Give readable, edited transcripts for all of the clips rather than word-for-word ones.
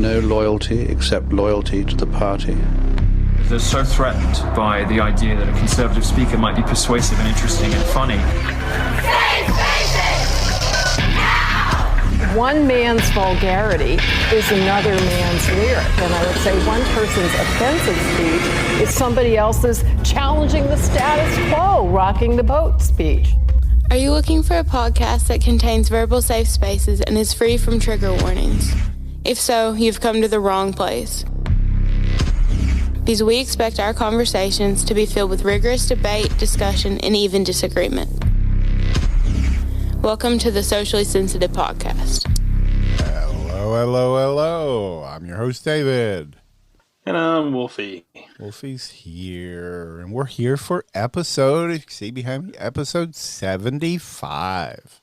no loyalty except loyalty to the party. They're so threatened by the idea that a conservative speaker might be persuasive and interesting and funny. One man's vulgarity is another man's lyric. And I would say one person's offensive speech is somebody else's challenging the status quo, rocking the boat speech. Are you looking for a podcast that contains verbal safe spaces and is free from trigger warnings? If so, you've come to the wrong place. Because we expect our conversations to be filled with rigorous debate, discussion, and even disagreement. Welcome to the Socially Sensitive Podcast. Hello. I'm your host, David. And I'm Wolfie. Wolfie's here, and we're here for episode, if you see behind me, episode 75.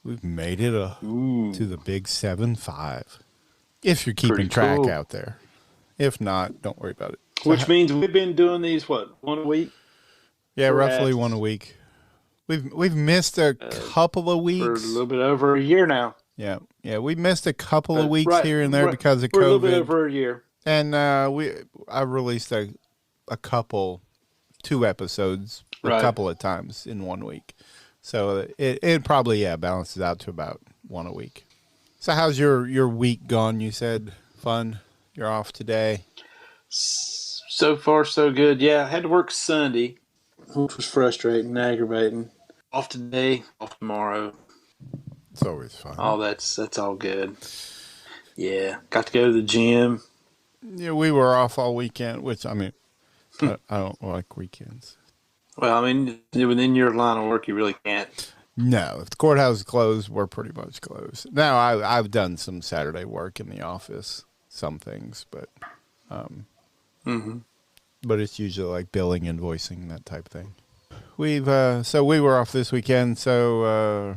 We've made it to the big 7-5. If you're keeping Pretty track cool. out there. If not, don't worry about it. Which means we've been doing these, what, one a week? Yeah, roughly Perhaps. one a week. We've missed a couple of weeks. For a little bit over a year now. Yeah, we missed a couple of weeks Right, here and there right. because of For COVID. a little bit over a year. And I released a couple, 2 episodes a Right. couple of times in 1 week. So it probably, balances out to about 1 a week. So how's your week gone? You said fun. You're off today. So far, so good. Yeah, I had to work Sunday, which was frustrating and aggravating. Off today, off tomorrow. It's always fun. All that's all good. Yeah, got to go to the gym. Yeah, we were off all weekend, which, I mean, I don't like weekends. Well, I mean, within your line of work, you really can't. No, if the courthouse is closed, we're pretty much closed. Now, I've done some Saturday work in the office, some things, but but it's usually like billing, invoicing, that type of thing. So we were off this weekend, so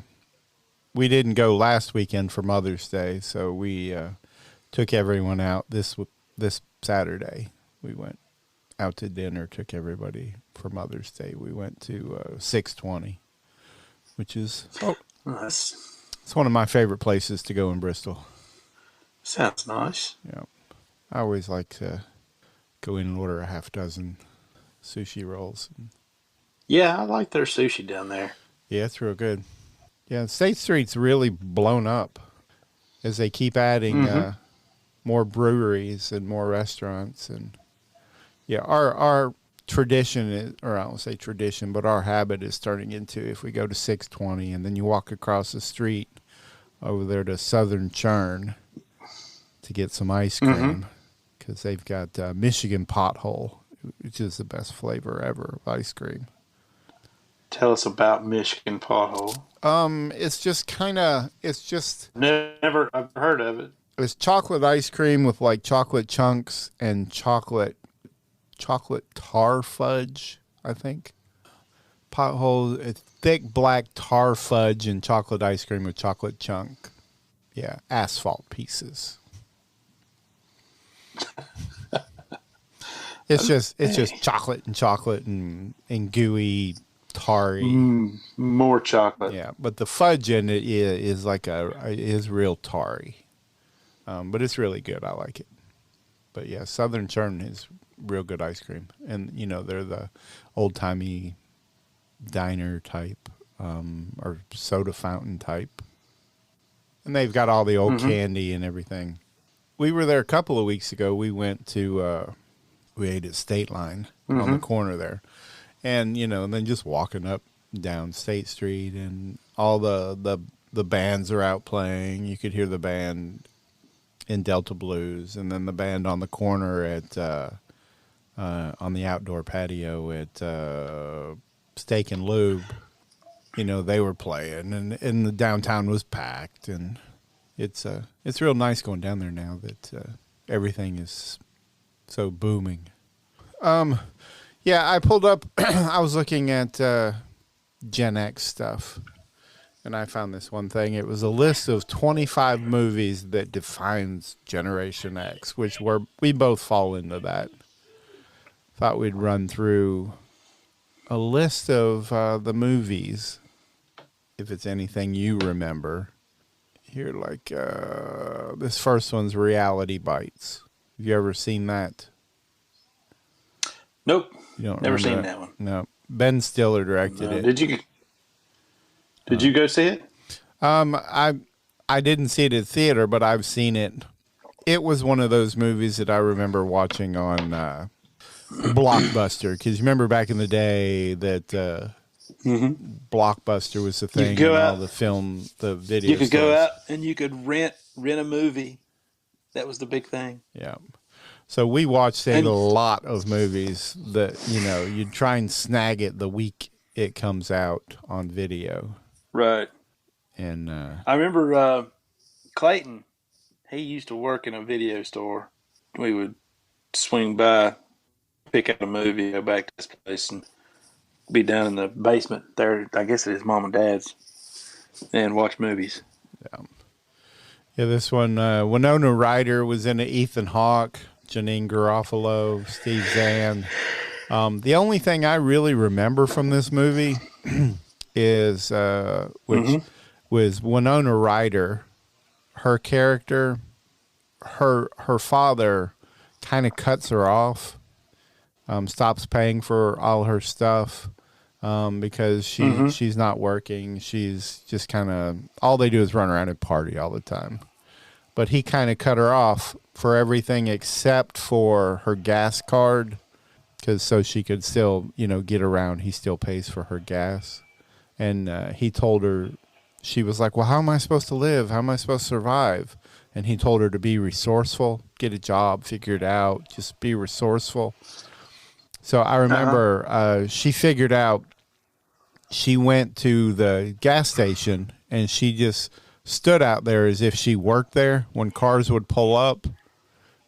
we didn't go last weekend for Mother's Day, so we took everyone out this Saturday. We went out to dinner, took everybody for Mother's Day. We went to 620, which is it's one of my favorite places to go in Bristol. Sounds nice. Yeah, I always like to go in and order a half dozen sushi rolls. Yeah, I like their sushi down there. Yeah, it's real good. Yeah, State Street's really blown up as they keep adding more breweries and more restaurants. And yeah, our tradition is, or I don't say tradition, but our habit is turning into, if we go to 620 and then you walk across the street over there to Southern Churn to get some ice cream, because they've got Michigan Pothole, which is the best flavor ever of ice cream. Tell us about Michigan Pothole. It's just Never, I've heard of it. it's chocolate ice cream with like chocolate chunks and chocolate tar fudge, I think. Pothole, it's thick black tar fudge and chocolate ice cream with chocolate chunk. Yeah, asphalt pieces. It's just chocolate and gooey, tarry. More chocolate. Yeah, but the fudge in it is real tarry. But it's really good. I like it. But yeah, Southern Churn is real good ice cream. And, they're the old-timey diner type, or soda fountain type. And they've got all the old candy and everything. We were there a couple of weeks ago. We went to, we ate at State Line on the corner there. And, and then just walking up down State Street, and all the bands are out playing. You could hear the band in Delta Blues, and then the band on the corner at on the outdoor patio at Steak and Lube. They were playing, and the downtown was packed, and it's real nice going down there now that everything is so booming. Yeah, I pulled up. I was looking at Gen X stuff, and I found this one thing. It was a list of 25 movies that defines Generation X, which we both fall into that. Thought we'd run through a list of the movies, if it's anything you remember. Here, like, this first one's Reality Bites. Have you ever seen that? Nope. You don't Never remember seen that one. No. Ben Stiller directed it. Did you go see it? I didn't see it at theater, but I've seen it. It was one of those movies that I remember watching on Blockbuster, because you remember back in the day that Blockbuster was the thing, and all the film, the video. You could stores. go out and you could rent a movie. That was the big thing. Yeah. So we watched a lot of movies that, you'd try and snag it the week it comes out on video. Right. And I remember Clayton, he used to work in a video store. We would swing by, pick out a movie, go back to his place, and be down in the basement there, I guess at his mom and dad's, and watch movies. Yeah, this one, Winona Ryder was in it, Ethan Hawke, Janine Garofalo, Steve Zahn. The only thing I really remember from this movie is, was Winona Ryder, her character, her father kind of cuts her off, stops paying for all her stuff, because she's not working. She's just kind of, all they do is run around and party all the time. But he kind of cut her off for everything except for her gas card, because so she could still, get around. He still pays for her gas. And he told her, she was like, well, how am I supposed to live? How am I supposed to survive? And he told her to be resourceful, get a job, figure it out, just be resourceful. So I remember she figured out, she went to the gas station and she just stood out there as if she worked there. When cars would pull up,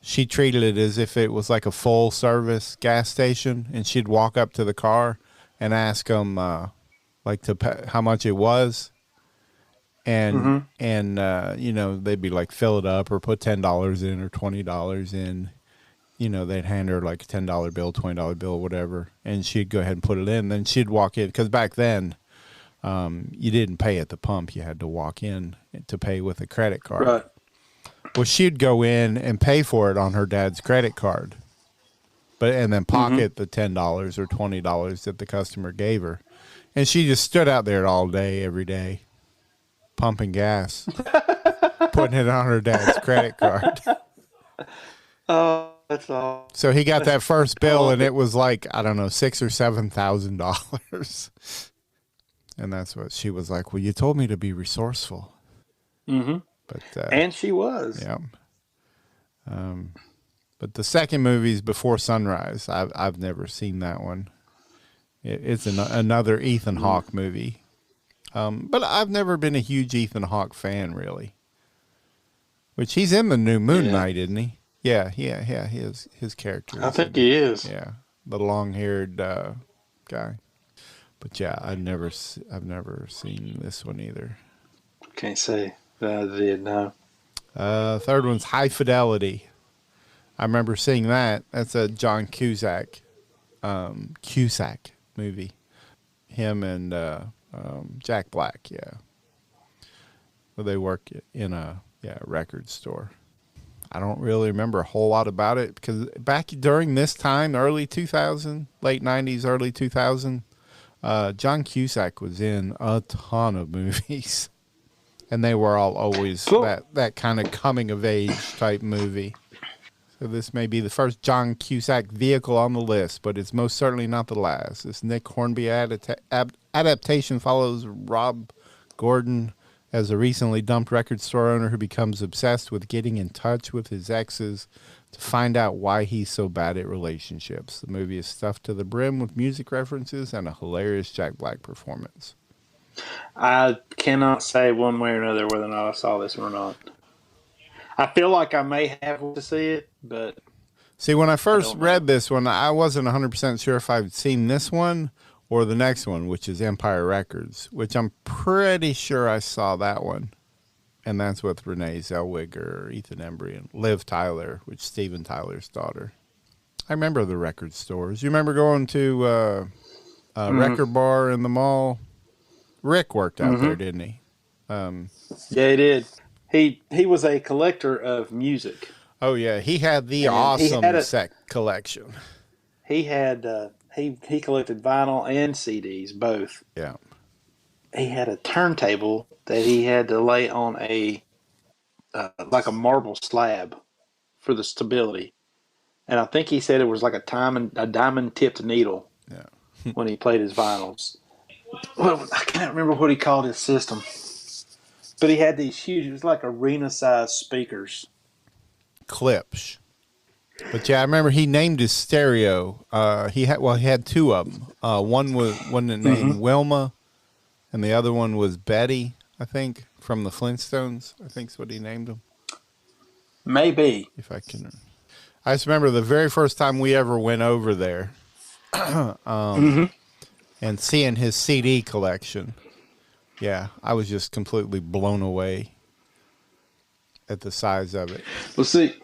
she treated it as if it was like a full service gas station, and she'd walk up to the car and ask them to pay, how much it was. And they'd be like, fill it up or put $10 in or $20 in. They'd hand her like a $10 bill, $20 bill, whatever, and she'd go ahead and put it in. Then she'd walk in, because back then you didn't pay at the pump. You had to walk in to pay with a credit card. Right. Well, she'd go in and pay for it on her dad's credit card, and then pocket the $10 or $20 that the customer gave her. And she just stood out there all day, every day, pumping gas, putting it on her dad's credit card. Oh, that's all. So he got that first bill, and it was like, I don't know, $6,000 or $7,000. And that's what she was like, well, you told me to be resourceful. Mm-hmm. But and she was. Yeah. But the second movie is Before Sunrise. I've never seen that one. It's another Ethan Hawke movie. But I've never been a huge Ethan Hawke fan, really. Which he's in the new Moon Knight, isn't he? Yeah. His character. I think he is. Yeah, the long-haired guy. But yeah, I've never seen this one either. Can't say that I did. No. Third one's High Fidelity. I remember seeing that. That's a John Cusack movie. Him and Jack Black. Yeah. Well, they work in a record store. I don't really remember a whole lot about it, because back during this time, early 2000, late 90s, early 2000, John Cusack was in a ton of movies, and they were all always that kind of coming of age type movie. So this may be the first John Cusack vehicle on the list, but it's most certainly not the last. This Nick Hornby adaptation follows Rob Gordon as a recently dumped record store owner who becomes obsessed with getting in touch with his exes to find out why he's so bad at relationships. The movie is stuffed to the brim with music references and a hilarious Jack Black performance. I cannot say one way or another whether or not I saw this one or not. I feel like I may have to see it, but... See, when I first read this one, I wasn't 100% sure if I'd seen this one or the next one, which is Empire Records, which I'm pretty sure I saw that one. And that's with Renee Zellweger, Ethan Embry, and Liv Tyler, which is Steven Tyler's daughter. I remember the record stores. You remember going to a record bar in the mall? Rick worked out there, didn't he? Yeah, he did. He was a collector of music. Oh yeah, he had the And awesome set collection. He had he collected vinyl and CDs both. Yeah. He had a turntable that he had to lay on a like a marble slab for the stability, and I think he said it was like a diamond tipped needle. Yeah. When he played his vinyls. Well, I can't remember what he called his system, but he had these huge. It was like arena-sized speakers. Klipsch. But yeah, I remember he named his stereo. He had two of them. One named Wilma, and the other one was Betty, I think, from the Flintstones. I think is what he named them. Maybe. If I can. I just remember the very first time we ever went over there, and seeing his CD collection. Yeah, I was just completely blown away at the size of it. Well, see,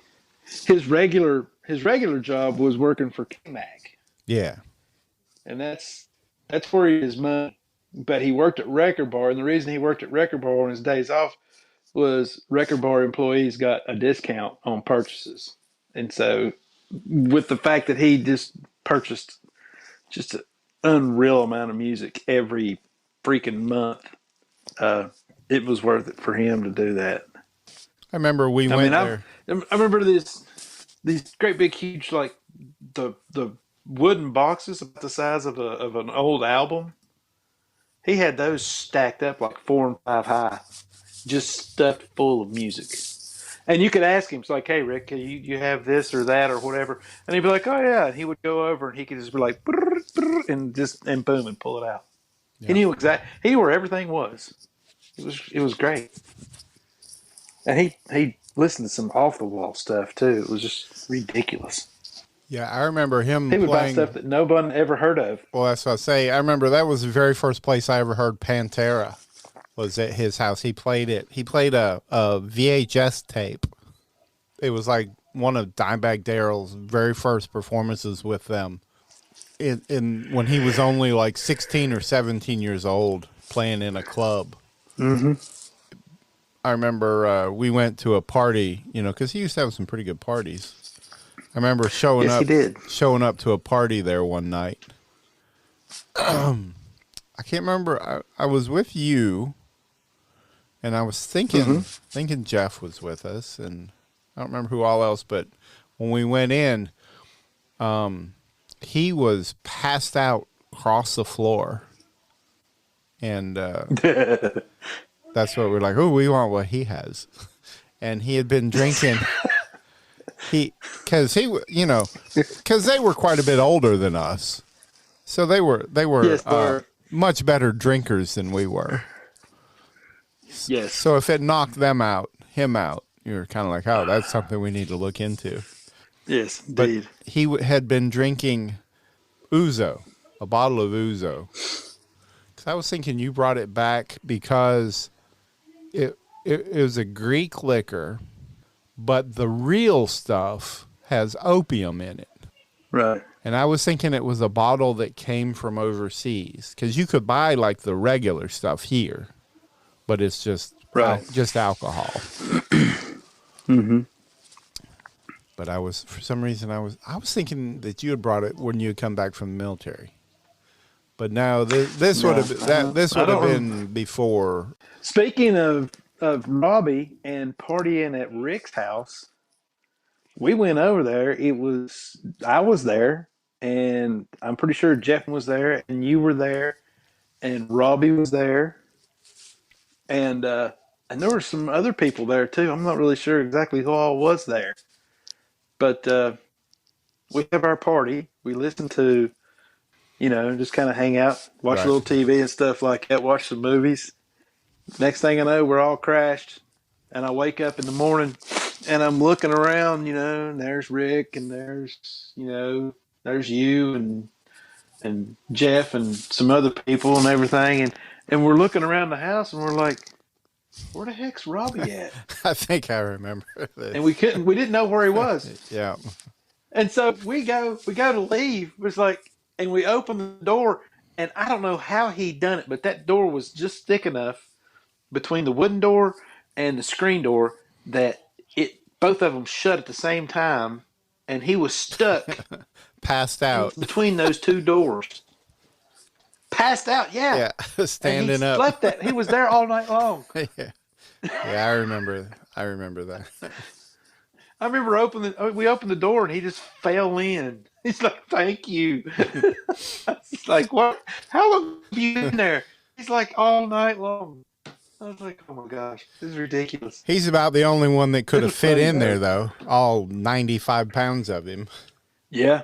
his regular job was working for K-Mac. Yeah. And that's where he is money. But he worked at Record Bar, and the reason he worked at Record Bar on his days off was Record Bar employees got a discount on purchases. And so with the fact that he just purchased just an unreal amount of music every freaking month, it was worth it for him to do that. I remember we went there. I remember these great big huge, like the wooden boxes about the size of an old album. He had those stacked up like 4 and 5 high, just stuffed full of music. And you could ask him, it's like, hey, Rick, you have this or that or whatever. And he'd be like, oh, yeah. And he would go over and he could just be like, brr, brr, and boom, and pull it out. Yeah. He knew he knew where everything was. It was great. And he listened to some off the wall stuff too. It was just ridiculous. Yeah, I remember him. He would buy stuff that no one ever heard of. Well, that's what I say. I remember that was the very first place I ever heard Pantera. Was at his house. He played it. He played a VHS tape. It was like one of Dimebag Darrell's very first performances with them. In when he was only like 16 or 17 years old, playing in a club. Mm-hmm. I remember we went to a party, because he used to have some pretty good parties. I remember showing up to a party there one night. I can't remember. I was with you, and I was thinking Jeff was with us, and I don't remember who all else. But when we went in, he was passed out across the floor, and that's what we're like. Oh, we want what he has, and he had been drinking. Because they were quite a bit older than us, so they were much better drinkers than we were. Yes. So if it knocked him out, you're kind of like, oh, that's something we need to look into. Yes, indeed. But he had been drinking Ouzo, a bottle of Ouzo. Because I was thinking you brought it back because it was a Greek liquor. But the real stuff has opium in it. Right. And I was thinking it was a bottle that came from overseas. Because you could buy, like, the regular stuff here. But it's just just alcohol. Mm-hmm. But for some reason, I was thinking that you had brought it when you had come back from the military. But now this would have been before. Speaking of Robbie and partying at Rick's house, we went over there. I was there, and I'm pretty sure Jeff was there, and you were there, and Robbie was there, and there were some other people there too. I'm not really sure exactly who all was there, but we have our party. We listen to, just kind of hang out, watch a little TV and stuff like that, watch some movies. Next thing I know, we're all crashed, and I wake up in the morning, and I'm looking around, and there's Rick, and there's you, and Jeff, and some other people, and everything, and we're looking around the house, and we're like, where the heck's Robbie at? I think I remember this. And we didn't know where he was. Yeah. And so we go to leave. It was like, and we open the door, and I don't know how he done it, but that door was just thick enough between the wooden door and the screen door that both of them shut at the same time, and he was stuck Passed out. between those two doors. Passed out, yeah. Yeah, standing and he up. Slept that. He was there all night long. Yeah, I remember that. I remember we opened the door and he just fell in. He's like, "Thank you." I was like, "What? How long have you been there?" He's like, "All night long." I was like, "Oh my gosh, this is ridiculous." He's about the only one that could have fit funny, in though. there, though. All 95 pounds of him. Yeah.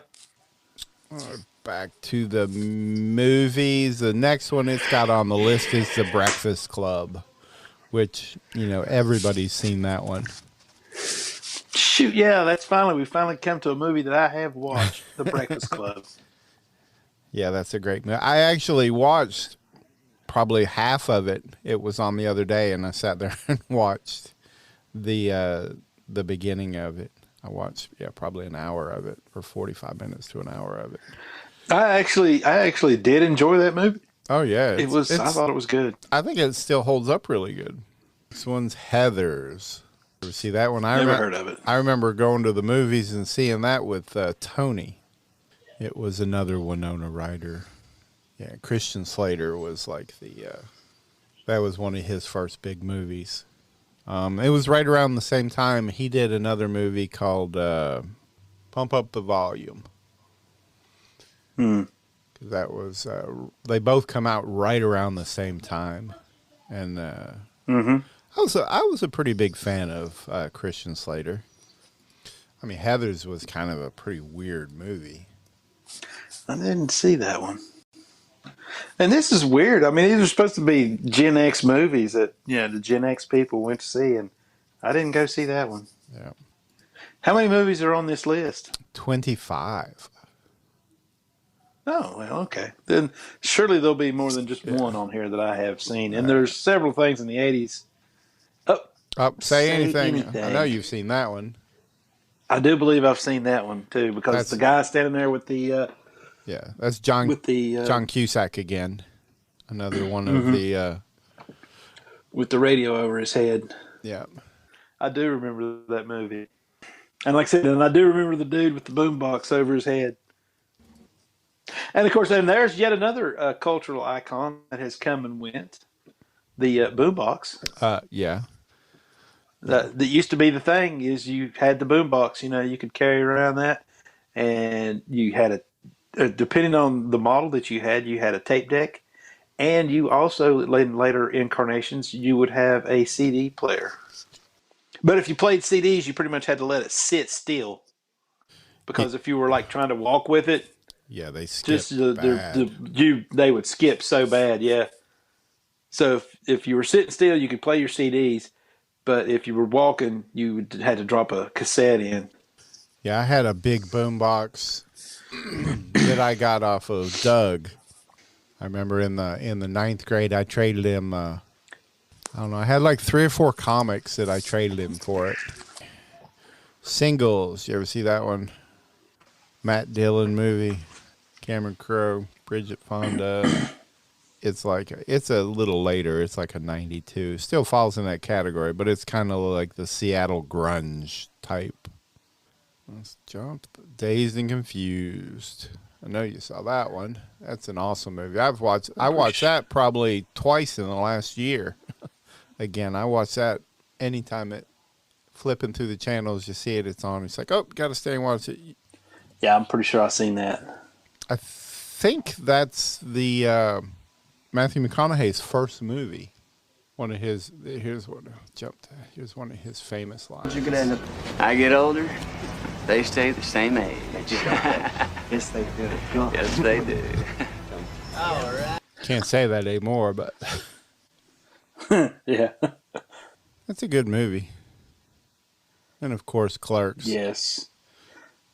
Back to the movies. The next one it's got on the list is The Breakfast Club, which, everybody's seen that one. Shoot, yeah, we finally come to a movie that I have watched, The Breakfast Club. Yeah, that's a great movie. I actually watched probably half of it. It was on the other day, and I sat there and watched the beginning of it. I watched, probably an hour of it, or 45 minutes to an hour of it. I actually did enjoy that movie. Oh yeah, I thought it was good. I think it still holds up really good. This one's Heathers. Ever see that one? Never heard of it. I remember going to the movies and seeing that with Tony. It was another Winona Ryder. Yeah, Christian Slater was like that was one of his first big movies. It was right around the same time he did another movie called Pump Up the Volume. That was they both come out right around the same time, and I was a pretty big fan of Christian Slater. I mean, Heathers was kind of a pretty weird movie. I didn't see that one. And this is weird. I mean, these are supposed to be Gen X movies that the Gen X people went to see, and I didn't go see that one. Yeah. How many movies are on this list? 25. Oh, well, okay. Then surely there'll be more than just one on here that I have seen. And there's several things in the 80s. Say anything. I know you've seen that one. I do believe I've seen that one, too, because the guy standing there with the... that's John John Cusack again. Another one of the... with the radio over his head. Yeah. I do remember that movie. And like I said, I do remember the dude with the boombox over his head. And, of course, then there's yet another cultural icon that has come and went. The boombox. Yeah. That used to be the thing is you had the boombox. You could carry around that. And you had depending on the model that you had a tape deck. And you also, in later incarnations, you would have a CD player. But if you played CDs, you pretty much had to let it sit still. Because if you were like trying to walk with it, yeah, they skip they would skip so bad, yeah. So if you were sitting still, you could play your CDs, but if you were walking, you had to drop a cassette in. Yeah, I had a big boombox that I got off of Doug. I remember in the ninth grade, I traded him. I don't know. I had like 3 or 4 comics that I traded him for it. Singles. You ever see that one? Matt Dillon movie. Cameron Crowe, Bridget Fonda. It's a little later. It's like a 92. Still falls in that category, but it's kind of like the Seattle grunge type. Let's jump. Dazed and Confused. I know you saw that one. That's an awesome movie. I watched that probably twice in the last year. Again, I watch that anytime flipping through the channels, you see it's on. It's like, oh, got to stay and watch it. Yeah, I'm pretty sure I've seen that. I think that's the Matthew McConaughey's first movie. Here's one of his famous lines. I get older, they stay the same age. Yes, they do. Yes, they do. All right. Can't say that anymore, but yeah, that's a good movie. And of course, Clerks. Yes.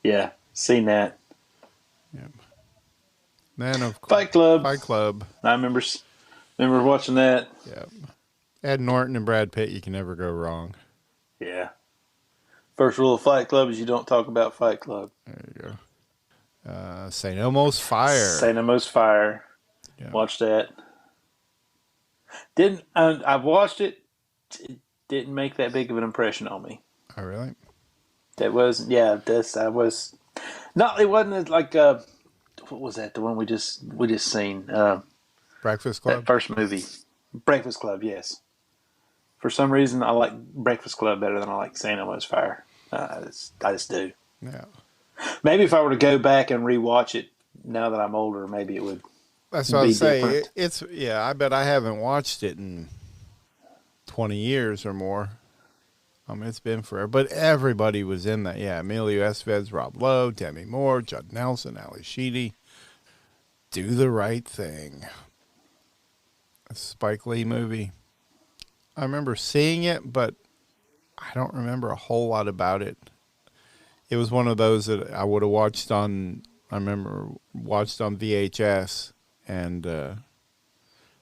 Yeah, seen that. Yeah. Then of Fight Club. Fight Club. I remember watching that. Yeah. Ed Norton and Brad Pitt, you can never go wrong. Yeah. First rule of Fight Club is you don't talk about Fight Club. There you go. St. Elmo's Fire. St. Elmo's Fire. Yeah. Watch that. I've watched it. didn't make that big of an impression on me. Oh, really? That was I was not. It wasn't like what was that? The one we just seen. Breakfast Club? That first movie, Breakfast Club. Yes. For some reason, I like Breakfast Club better than I like St. Elmo's Fire. I just do. Yeah. Maybe if I were to go back and rewatch it now that I'm older, maybe it would. That's what I was saying. Different. I bet I haven't watched it in 20 years or more. It's been forever. But everybody was in that. Yeah, Emilio Estevez, Rob Lowe, Demi Moore, Judd Nelson, Ali Sheedy. Do the Right Thing. A Spike Lee movie. I remember seeing it, but I don't remember a whole lot about it. It was one of those that I would have watched on VHS and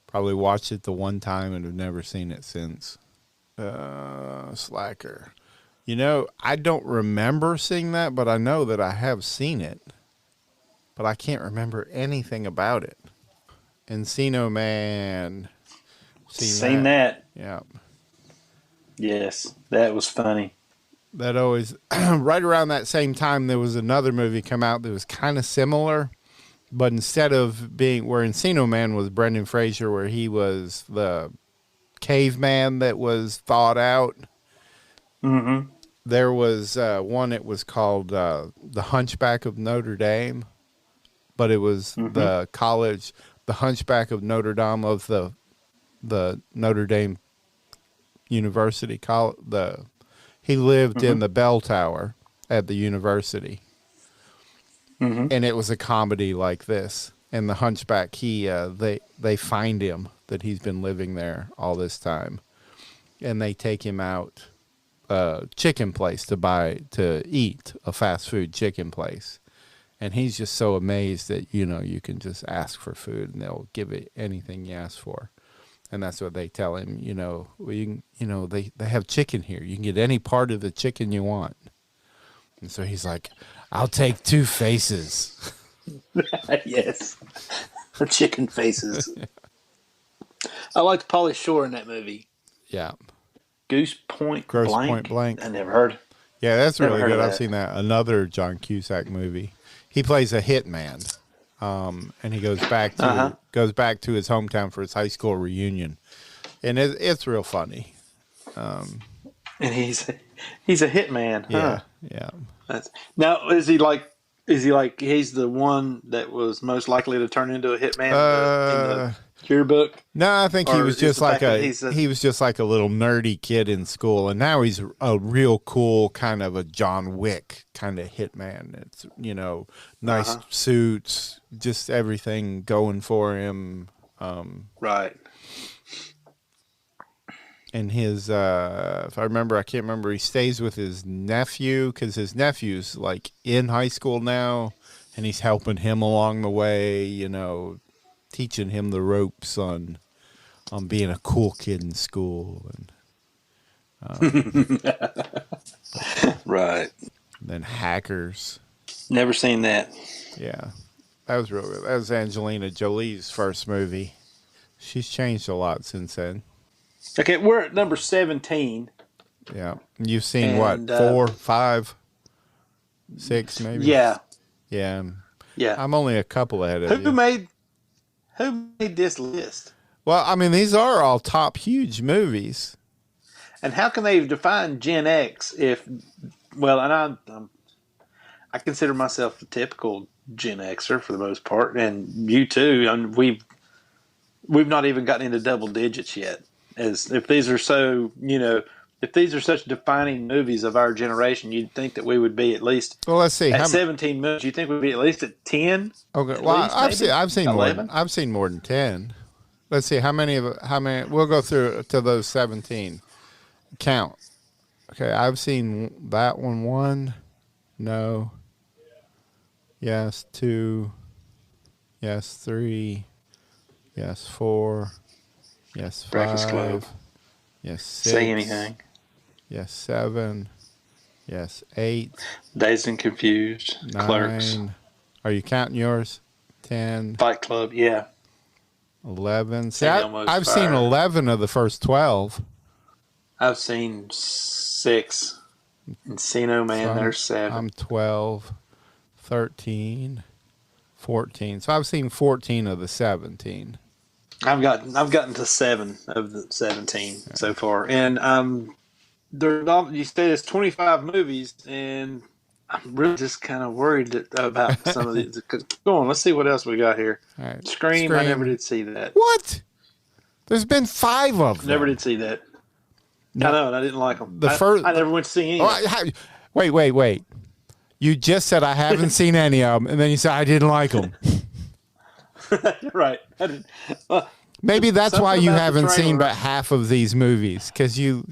probably watched it the one time and have never seen it since. Slacker. I don't remember seeing that, but I know that I have seen it. But I can't remember anything about it. Encino Man. Seen that. Yeah. Yes, that was funny. That always, right around that same time, there was another movie come out that was kind of similar, but instead of being where Encino Man was Brendan Fraser, where he was the caveman that was thawed out. Mm-hmm. There was one. It was called The Hunchback of Notre Dame, but it was the Hunchback of Notre Dame of the Notre Dame University College. He lived in the bell tower at the university, and it was a comedy like this. And the Hunchback, they find him that he's been living there all this time, and they take him out chicken place to eat, a fast food chicken place. And he's just so amazed that, you can just ask for food and they'll give it anything you ask for. And that's what they tell him, they have chicken here. You can get any part of the chicken you want. And so he's like, I'll take 2 faces. Yes. The chicken faces. I liked Pauly Shore in that movie. Yeah. Grosse Point Blank. I never heard. Yeah, that's really good. I've that. seen that. Another John Cusack movie. He plays a hitman, and he goes back to his hometown for his high school reunion, and it's real funny. And he's a hitman. Yeah, huh? yeah. Now is he like he's the one that was most likely to turn into a hitman in the yearbook? No, I think he was just like he was just like a little nerdy kid in school, and now he's a real cool kind of a John Wick kind of hitman. It's nice suits, just everything going for him. Right. And his, if I remember, I can't remember. He stays with his nephew because his nephew's like in high school now, and he's helping him along the way. Teaching him the ropes on being a cool kid in school, and right. Then Hackers. Never seen that. Yeah, that was real good. That was Angelina Jolie's first movie. She's changed a lot since then. Okay, we're at number 17. Yeah, you've seen And, what, 4, 5, 6, maybe? Yeah. Yeah. Yeah. I'm only a couple ahead of you. Who made this list? Well, I mean, these are all top huge movies. And how can they define Gen X if, well, and I consider myself a typical Gen Xer for the most part, and you too. And we've not even gotten into double digits yet. As if these are so, if these are such defining movies of our generation, you'd think that we would be at least. Well, let's see. At 17 movies, you think we'd be at least at 10? Okay. Well, I've seen 11? I've seen more than 10. Let's see how many. We'll go through to those 17. Count. Okay, I've seen that one. 1. No. Yes. 2. Yes. 3. Yes. 4. Yes. 5. Breakfast Club. Yes. 6. Say Anything. Yes. 7. Yes. 8. Dazed and Confused. 9. Clerks. Are you counting yours? 10. Fight Club. Yeah. 11. See, St. Elmo's I've Fire. seen 11 of the first 12. I've seen 6. Encino Man, So there's 7. I'm 12, 13, 14. So I've seen 14 of the 17. I've gotten to 7 of the 17 so far, and you say there's 25 movies, and I'm really just kind of worried about some of these. Go on, let's see what else we got here. All right. Scream, I never did see that. What? There's been 5 of them. Never did see that. No. I know, and I didn't like them. I never went to see any. Wait. You just said I haven't seen any of them, and then you said I didn't like them. You're right. I didn't. Maybe that's why you about the haven't seen trailer. but half of these movies, because you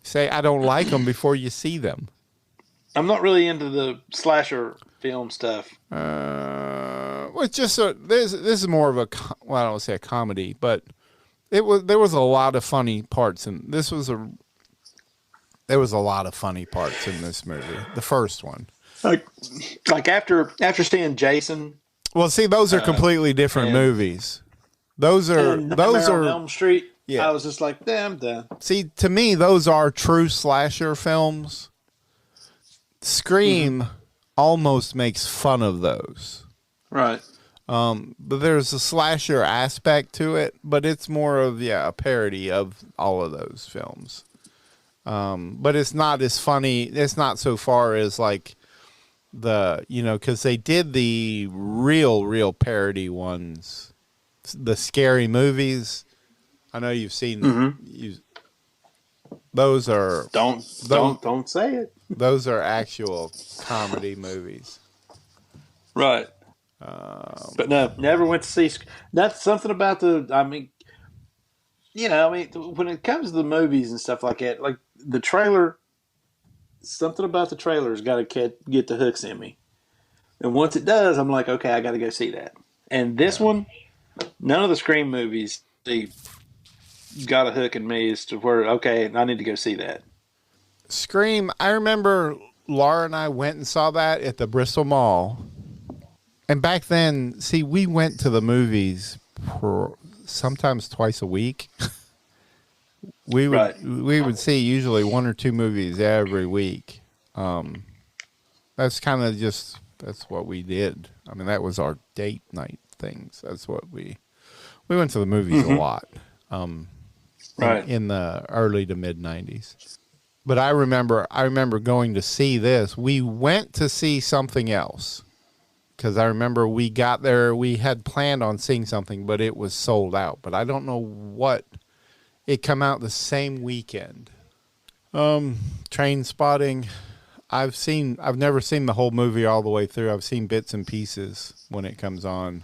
say I don't like them before you see them. I'm not really into the slasher film stuff. Well, it's just this is more of a I don't want to say a comedy, but there was a lot of funny parts, and there was a lot of funny parts in this movie. The first one, like after seeing Jason. Well, see, those are completely different movies. Those are Elm Street. Yeah. I was just like, damn, done. See, to me, those are true slasher films. Scream almost makes fun of those. Right. But there's a slasher aspect to it, but it's more of a parody of all of those films. But it's not as funny. It's not so far as like because they did the real parody ones, the scary movies. I know you've seen those are don't say it. Those are actual comedy movies, right? But no, never went to see. That's something about when it comes to the movies and stuff like that, like the trailer. Something about the trailer's got to get the hooks in me, and once it does, I'm like, okay, I got to go see that. And this one, none of the Scream movies, they got a hook in me as to where, okay, I need to go see that. Scream. I remember Laura and I went and saw that at the Bristol Mall, and back then, see, we went to the movies sometimes twice a week. We would see usually 1 or 2 movies every week. That's kind of that's what we did. I mean, that was our date night things. That's what we went to the movies a lot. Right. In the early to mid 90s. But I remember going to see this. We went to see something else. Because I remember we got there, we had planned on seeing something, but it was sold out. But I don't know what. It come out the same weekend. Train Spotting. I've never seen the whole movie all the way through. I've seen bits and pieces when it comes on.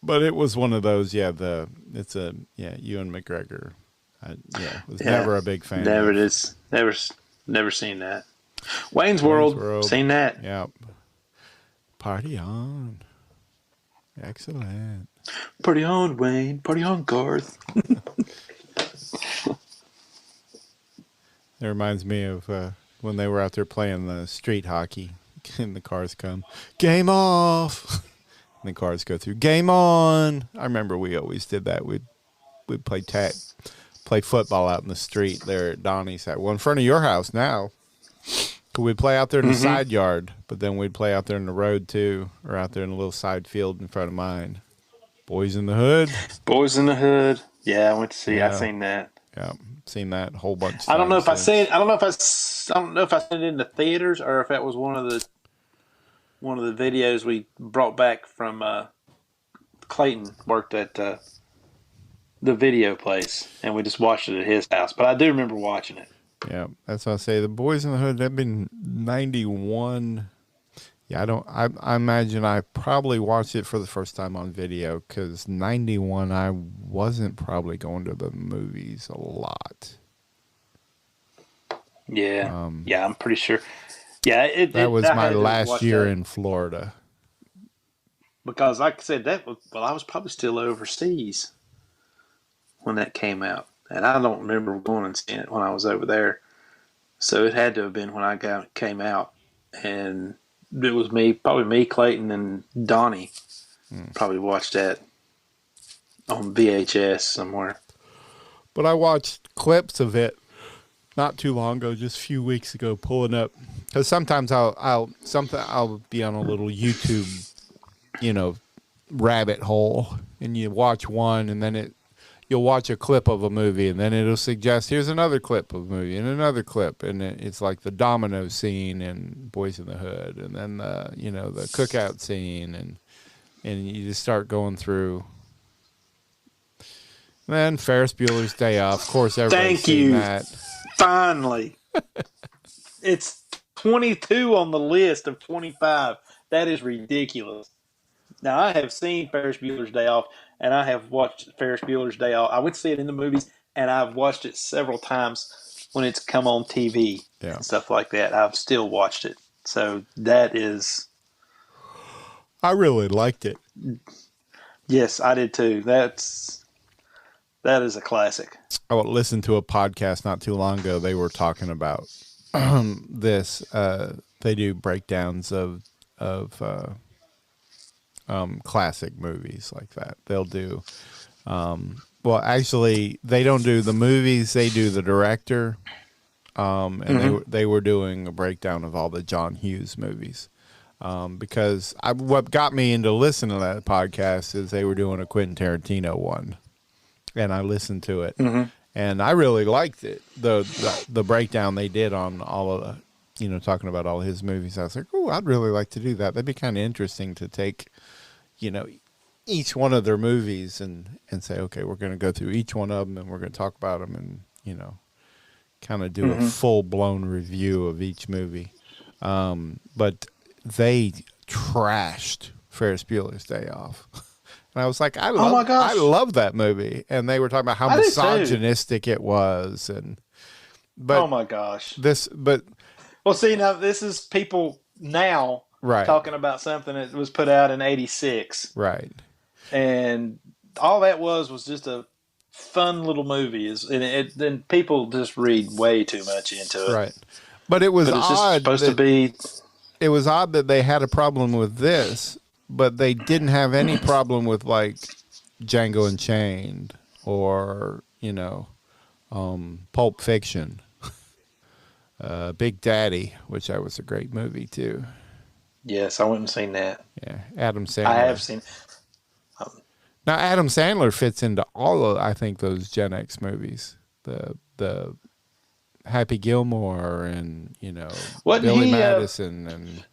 But it was one of those, Ewan McGregor. Was never a big fan. Never seen that. Wayne's World. Seen that. Yep. Party on. Excellent. Party on, Wayne. Party on, Garth. It reminds me of when they were out there playing the street hockey, and the cars come, game off, and the cars go through, game on. I remember we always did that. We'd play football out in the street there at Donnie's house. Well, in front of your house now. We'd play out there in the side yard, but then we'd play out there in the road too, or out there in a little side field in front of mine. Boys in the Hood. Boys in the Hood. Yeah, I went to see. Yeah. I seen that. Yeah, seen that a whole bunch of times. I don't know if I seen it in the theaters or if that was one of the videos we brought back from Clayton worked at the video place, and we just watched it at his house. But I do remember watching it. Yeah, that's what I say. The Boys in the Hood, they've been 91. Yeah, I imagine I probably watched it for the first time on video because 91, I wasn't probably going to the movies a lot. Yeah. I'm pretty sure. Yeah, that was my last year in Florida. Because, like I said, I was probably still overseas when that came out. And I don't remember going and seeing it when I was over there. So it had to have been when I came out. And it was probably me, Clayton, and Donnie. Probably watched that on VHS somewhere. But I watched clips of it not too long ago, just a few weeks ago, pulling up, because sometimes I'll be on a little YouTube, rabbit hole, and you watch one, and then you'll watch a clip of a movie, and then it'll suggest here's another clip of a movie and another clip, and it's like the domino scene in Boys in the Hood, and then the cookout scene, and you just start going through. And then Ferris Bueller's Day Off, of course, everybody's seen that. Finally. It's 22 on the list of 25. That is ridiculous. Now, I have seen Ferris Bueller's Day Off, and I have watched Ferris Bueller's Day Off. I would see it in the movies, and I've watched it several times when it's come on TV and stuff like that. I've still watched it. So that is... I really liked it. Yes, I did too. That is a classic. I listened to a podcast not too long ago. They were talking about this. They do breakdowns of classic movies like that. They'll do. Well, actually, they don't do the movies. They do the director. And they were doing a breakdown of all the John Hughes movies. Because what got me into listening to that podcast is they were doing a Quentin Tarantino one. And I listened to it, and I really liked it. The breakdown they did on all of the, talking about all his movies. I was like, oh, I'd really like to do that. That'd be kind of interesting to take, each one of their movies and say, okay, we're going to go through each one of them, and we're going to talk about them, and kind of do a full blown review of each movie. But they trashed Ferris Bueller's Day Off. And I was like, I love that movie. And they were talking about how misogynistic it was. But oh my gosh. Well, see, now this is people now talking about something that was put out in 86. Right. And all that was just a fun little movie. Then people just read way too much into it. Right. But it was odd. It was odd that they had a problem with this. But they didn't have any problem with like Django Unchained or Pulp Fiction, Big Daddy, which was a great movie too. Yes, I went and seen that. Yeah, Adam Sandler. I have seen. Now Adam Sandler fits into all of I think those Gen X movies. The Happy Gilmore and Billy Madison and.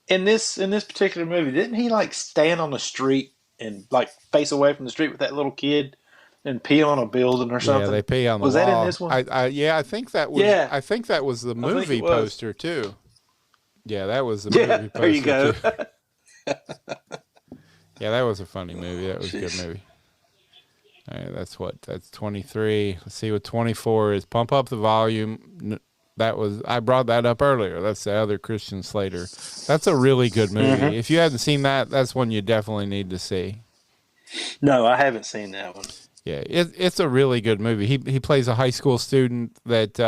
In this particular movie, didn't he like stand on the street and like face away from the street with that little kid and pee on a building or something? Yeah, they pee on the wall. Was that in this one? I think that was. Yeah. I think that was the movie poster too. Yeah, that was the movie poster. There you go. Yeah, that was a funny movie. That was a good movie. All right, that's 23. Let's see what 24 is. Pump Up the Volume. I brought that up earlier. That's the other Christian Slater. That's a really good movie. If you haven't seen that, that's one you definitely need to see. No, I haven't seen that one. Yeah, it's a really good movie. He plays a high school student that,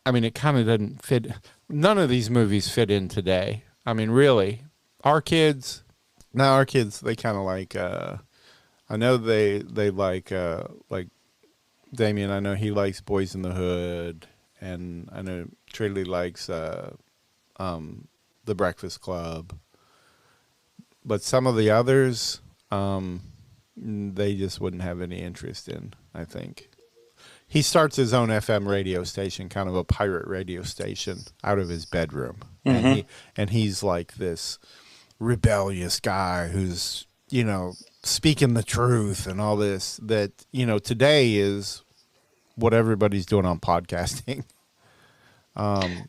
it kind of doesn't fit. None of these movies fit in today. I mean, really. Our kids, they kind of like, I know they like Damien, I know he likes Boys in the Hood, and I know Trilly likes The Breakfast Club. But some of the others, they just wouldn't have any interest in, I think. He starts his own FM radio station, kind of a pirate radio station, out of his bedroom. And he's like this rebellious guy who's, speaking the truth and all this that, today is what everybody's doing on podcasting.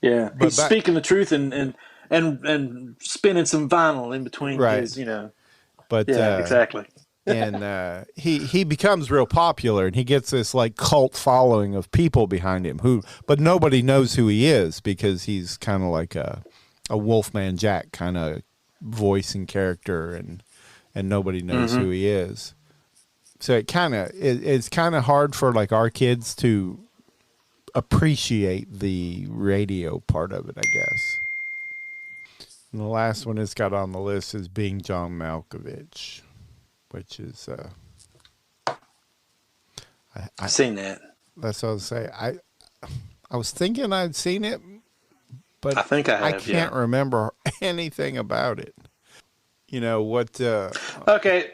He's speaking the truth and spinning some vinyl in between his, But exactly. And he becomes real popular, and he gets this like cult following of people behind him but nobody knows who he is because he's kind of like a Wolfman Jack kind of voice and character, and nobody knows who he is. So it's kind of hard for like our kids to appreciate the radio part of it, I guess. And the last one it's got on the list is Being John Malkovich, which is I've seen that. That's what I was saying. I was thinking I'd seen it, but I think I have, I can't remember anything about it. You know what? Okay,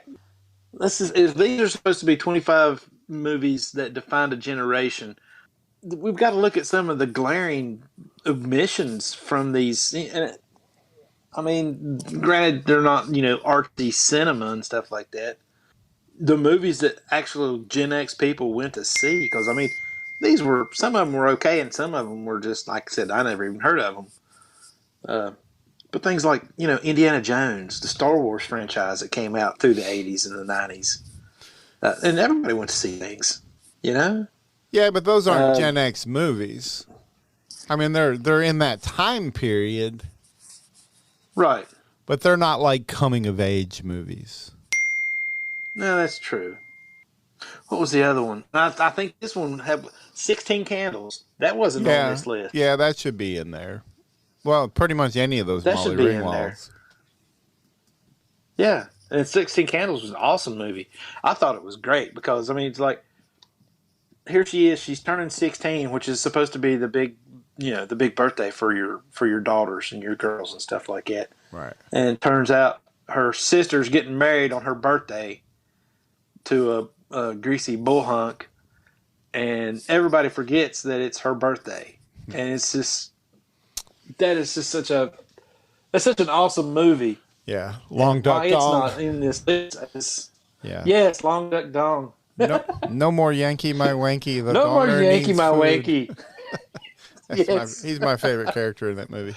these are supposed to be 25 movies that defined a generation. We've got to look at some of the glaring omissions from these. I mean, granted, they're not, artsy cinema and stuff like that. The movies that actual Gen X people went to see, because, I mean, some of them were okay, and some of them were just, like I said, I never even heard of them. But things like, Indiana Jones, the Star Wars franchise that came out through the 80s and the 90s. And everybody went to see things, Yeah, but those aren't Gen X movies. I mean, they're in that time period. Right. But they're not like coming-of-age movies. No, that's true. What was the other one? I think this one had 16 Candles. That wasn't on this list. Yeah, that should be in there. Well, pretty much any of those that Molly should be in there. Ringwalds. Yeah, and 16 Candles was an awesome movie. I thought it was great because, I mean, it's like, here she is. She's turning 16, which is supposed to be the big birthday for your daughters and your girls and stuff like that. Right. And it turns out her sister's getting married on her birthday to a greasy bullhunk, and everybody forgets that it's her birthday. And it's just such an awesome movie. Yeah, Long Duck Dong. It's not in this list. Yeah. Yes, Long Duck Dong. No more Yankee My Wanky. The no more donor Yankee needs My food. Wanky. Yes. He's my favorite character in that movie.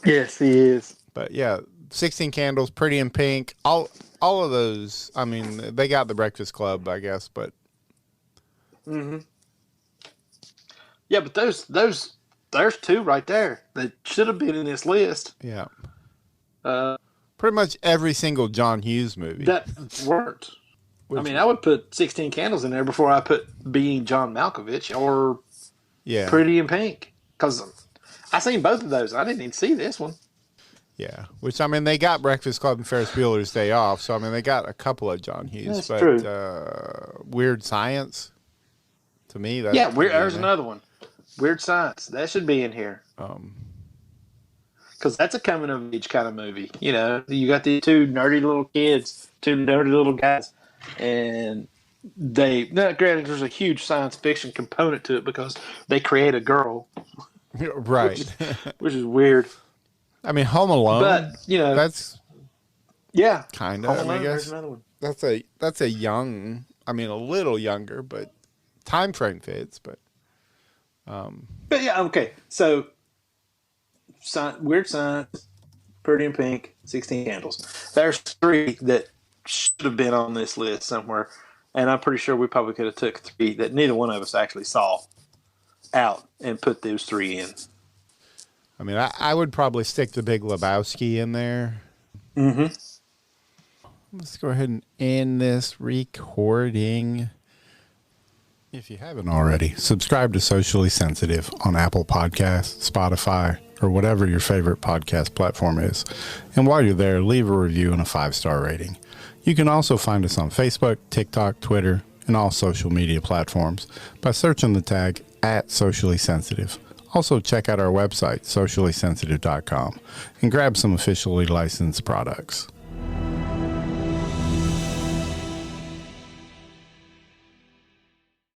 Yes, he is. But yeah, 16 Candles, Pretty in Pink, all of those. I mean, they got The Breakfast Club, I guess, but. Mm-hmm. Yeah, but there's two right there that should have been in this list. Yeah. Pretty much every single John Hughes movie that weren't. I would put 16 Candles in there before I put Being John Malkovich or Pretty in Pink, because I seen both of those. I didn't even see this one. Yeah, which, I mean, they got Breakfast Club and Ferris Bueller's Day Off, so, I mean, they got a couple of John Hughes. That's true. Weird Science, to me, that's... Yeah, there's another one. Weird Science. That should be in here. Because that's a coming-of-age kind of movie. You got these two nerdy little kids, two nerdy little guys, and granted, there's a huge science fiction component to it because they create a girl. Right. which is weird. I mean, Home Alone. But, that's... Yeah. Kind of, I guess. Another one. That's a young... I mean, a little younger, but time frame fits, but... But, yeah, okay. So, Weird Science, Pretty in Pink, 16 Candles. There's three that should have been on this list somewhere, and I'm pretty sure we probably could have took three that neither one of us actually saw out and put those three in. I mean, I would probably stick the Big Lebowski in there. Mm-hmm. Let's go ahead and end this recording. If you haven't already, subscribe to Socially Sensitive on Apple Podcasts, Spotify, or whatever your favorite podcast platform is. And while you're there, leave a review and a 5-star rating. You can also find us on Facebook, TikTok, Twitter, and all social media platforms by searching the tag @SociallySensitive. Also, check out our website, sociallysensitive.com, and grab some officially licensed products.